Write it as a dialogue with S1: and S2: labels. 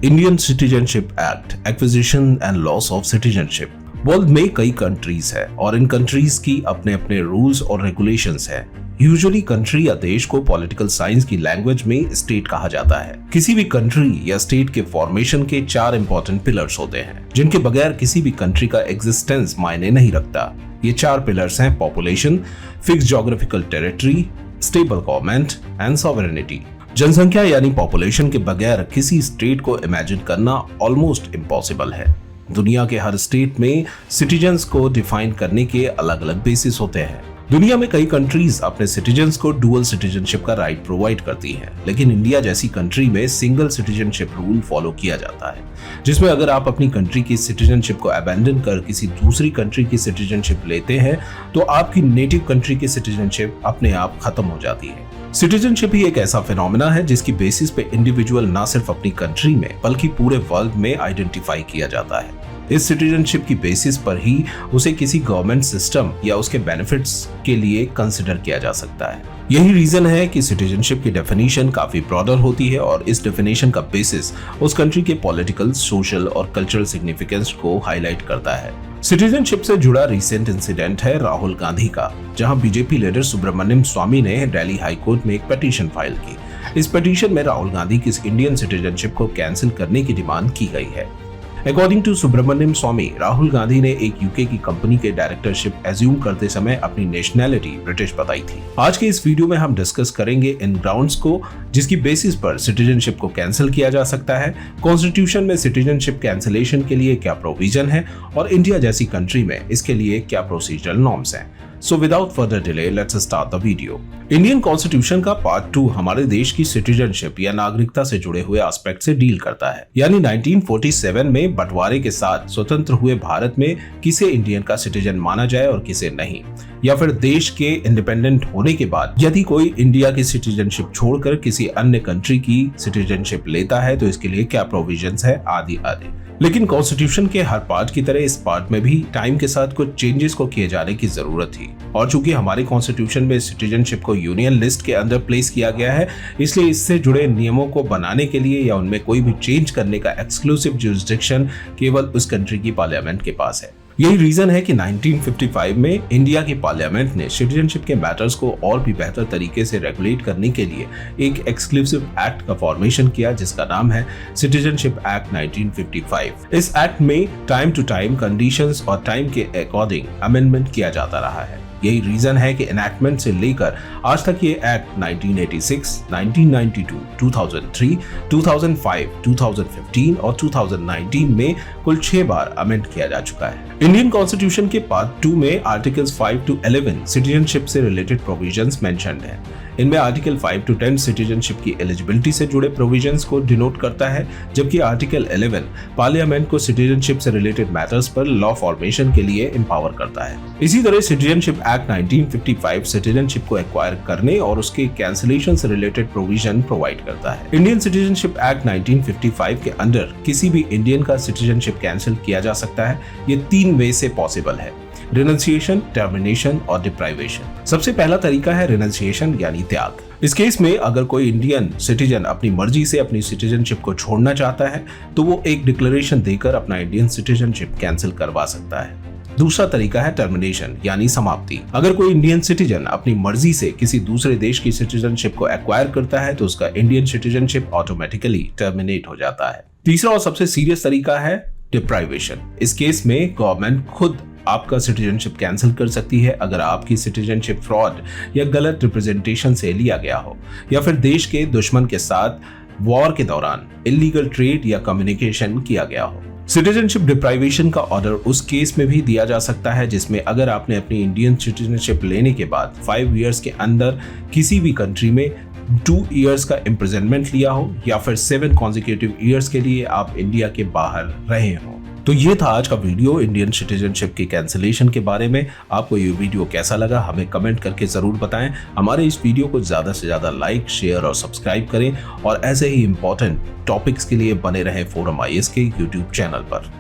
S1: Indian citizenship act, acquisition and loss of citizenship. World में कई countries है और इन कंट्रीज की अपने अपने रूल्स और रेगुलेशंस है। यूजुअली कंट्री या देश को पॉलिटिकल साइंस की लैंग्वेज में स्टेट कहा जाता है। किसी भी कंट्री या स्टेट के फॉर्मेशन के 4 इंपॉर्टेंट पिलर्स होते हैं जिनके बगैर किसी भी कंट्री का एग्जिस्टेंस मायने नहीं रखता। ये 4 पिलर्स हैं population, fix geographical territory, stable government and sovereignty. जनसंख्या यानी पॉपुलेशन के बगैर किसी स्टेट को इमेजिन करना ऑलमोस्ट इम्पॉसिबल है। दुनिया के हर स्टेट में सिटीजन्स को डिफाइन करने के अलग अलग बेसिस होते हैं। दुनिया में कई कंट्रीज अपने सिटीजन्स को डुअल सिटीजनशिप का राइट प्रोवाइड करती हैं, लेकिन इंडिया जैसी कंट्री में सिंगल सिटीजनशिप रूल फॉलो किया जाता है, जिसमें अगर आप अपनी कंट्री की सिटीजनशिप को अबैंडन कर किसी दूसरी कंट्री की सिटीजनशिप लेते हैं तो आपकी नेटिव कंट्री की सिटीजनशिप अपने आप खत्म हो जाती है। सिटीजनशिप ही एक ऐसा फिनोमेना है जिसकी बेसिस पे इंडिविजुअल ना सिर्फ अपनी कंट्री में बल्कि पूरे वर्ल्ड में आइडेंटिफाई किया जाता है। इस सिटीजनशिप की बेसिस पर ही उसे किसी गवर्नमेंट सिस्टम या उसके बेनिफिट्स के लिए कंसिडर किया जा सकता है। यही रीजन है कि सिटीजनशिप की डेफिनेशन काफी ब्रॉडर होती है और इस डेफिनेशन का बेसिस उस कंट्री के पॉलिटिकल, सोशल और कल्चरल सिग्निफिकेंस को हाईलाइट करता है। सिटीजनशिप से जुड़ा रिसेंट इंसिडेंट है राहुल गांधी का, जहां बीजेपी लीडर सुब्रमण्यम स्वामी ने दिल्ली हाई कोर्ट में एक पिटीशन फाइल की। इस पिटीशन में राहुल गांधी की इंडियन सिटीजनशिप को कैंसिल करने की डिमांड की गई है। अकॉर्डिंग टू सुब्रमण्यम स्वामी, राहुल गांधी ने एक यूके की कंपनी के डायरेक्टरशिप एज्यूम करते समय अपनी नेशनैलिटी ब्रिटिश बताई थी। आज के इस वीडियो में हम डिस्कस करेंगे इन ग्राउंड्स को जिसकी बेसिस पर सिटीजनशिप को कैंसिल किया जा सकता है, कॉन्स्टिट्यूशन में सिटीजनशिप कैंसिलेशन के लिए क्या प्रोविजन है और इंडिया जैसी कंट्री में इसके लिए क्या प्रोसीजरल नॉर्म्स हैं। So without further delay, let's start the video. Indian constitution का पार्ट 2 हमारे देश की सिटीजनशिप या नागरिकता से जुड़े हुए एस्पेक्ट से डील करता है। यानी 1947 में बंटवारे के साथ स्वतंत्र हुए भारत में किसे इंडियन का सिटीजन माना जाए और किसे नहीं, या फिर देश के इंडिपेंडेंट होने के बाद यदि कोई इंडिया की सिटीजनशिप छोड़कर किसी अन्य कंट्री की सिटीजनशिप लेता है तो इसके लिए क्या प्रोविजंस है, आदि आदि। लेकिन कॉन्स्टिट्यूशन के हर पार्ट की तरह इस पार्ट में भी टाइम के साथ कुछ चेंजेस को किए जाने की जरूरत थी और चूंकि हमारे कॉन्स्टिट्यूशन में सिटीजनशिप को यूनियन लिस्ट के अंदर प्लेस किया गया है, इसलिए इससे जुड़े नियमों को बनाने के लिए या उनमें कोई भी चेंज करने का एक्सक्लूसिव जुरिसडिक्शन केवल उस कंट्री की पार्लियामेंट के पास है। यही रीजन है कि 1955 में इंडिया की पार्लियामेंट ने सिटीजनशिप के मैटर्स को और भी बेहतर तरीके से रेगुलेट करने के लिए एक एक्सक्लूसिव एक्ट का फॉर्मेशन किया जिसका नाम है सिटीजनशिप एक्ट 1955। इस एक्ट में टाइम टू टाइम कंडीशंस और टाइम के अकॉर्डिंग अमेंडमेंट किया जाता रहा है। यही रीजन है कि एनैक्टमेंट से लेकर आज तक ये एक्ट 1986, 1992, 2003, 2005, 2015 और 2019 में कुल 6 बार अमेंड किया जा चुका है। इंडियन कॉन्स्टिट्यूशन के पार्ट 2 में आर्टिकल्स 5 to 11 सिटीजनशिप से रिलेटेड प्रोविजंस मेंशन्ड हैं। इनमें आर्टिकल 5 to 10 सिटीजनशिप की एलिजिबिलिटी से जुड़े प्रोविजंस को डिनोट करता है, जबकि आर्टिकल 11 पार्लियामेंट को सिटीजनशिप से रिलेटेड मैटर्स पर लॉ फॉर्मेशन के लिए एम्पावर करता है। इसी तरह सिटीजनशिप एक्ट 1955 सिटीजनशिप को एक्वायर करने और उसके कैंसिलेशन से रिलेटेड प्रोविजन प्रोवाइड करता है। इंडियन सिटीजनशिप एक्ट 1955 के अंडर किसी भी इंडियन का सिटीजनशिप कैंसिल किया जा सकता है। ये 3 वे से पॉसिबल है: रिनंसिएशन, टर्मिनेशन और डिप्राइवेशन। सबसे पहला तरीका है रिनंसिएशन यानी त्याग। इस केस में अगर कोई इंडियन सिटीजन अपनी मर्जी से अपनी सिटीजनशिप को छोड़ना चाहता है तो वो एक डिक्लेरेशन देकर अपना इंडियन सिटीजनशिप कैंसिल करवा सकता है। दूसरा तरीका है टर्मिनेशन यानी समाप्ति। अगर कोई इंडियन सिटीजन अपनी मर्जी से किसी दूसरे देश की सिटीजनशिप को एक्वायर करता है तो उसका इंडियन सिटीजनशिप ऑटोमेटिकली टर्मिनेट हो जाता है। तीसरा और सबसे सीरियस तरीका है डिप्राइवेशन। इस केस में गवर्नमेंट खुद आपका सिटीजनशिप कैंसिल कर सकती है अगर आपकी सिटीजनशिप फ्रॉड या गलत रिप्रेजेंटेशन से लिया गया हो, या फिर देश के दुश्मन के साथ वॉर के दौरान इलीगल ट्रेड या कम्युनिकेशन किया गया हो। सिटीजनशिप डिप्राइवेशन का ऑर्डर उस केस में भी दिया जा सकता है जिसमें अगर आपने अपनी इंडियन सिटीजनशिप लेने के बाद 5 इयर्स के अंदर किसी भी कंट्री में 2 इयर्स का इम्प्रिजनमेंट लिया हो या फिर 7 कॉन्जिक्यूटिव इयर्स के लिए आप इंडिया के बाहर रहे हो। तो ये था आज का वीडियो इंडियन सिटीजनशिप की कैंसिलेशन के बारे में। आपको ये वीडियो कैसा लगा हमें कमेंट करके जरूर बताएं। हमारे इस वीडियो को ज्यादा से ज्यादा लाइक, शेयर और सब्सक्राइब करें और ऐसे ही इंपॉर्टेंट टॉपिक्स के लिए बने रहें फोरम IAS के यूट्यूब चैनल पर।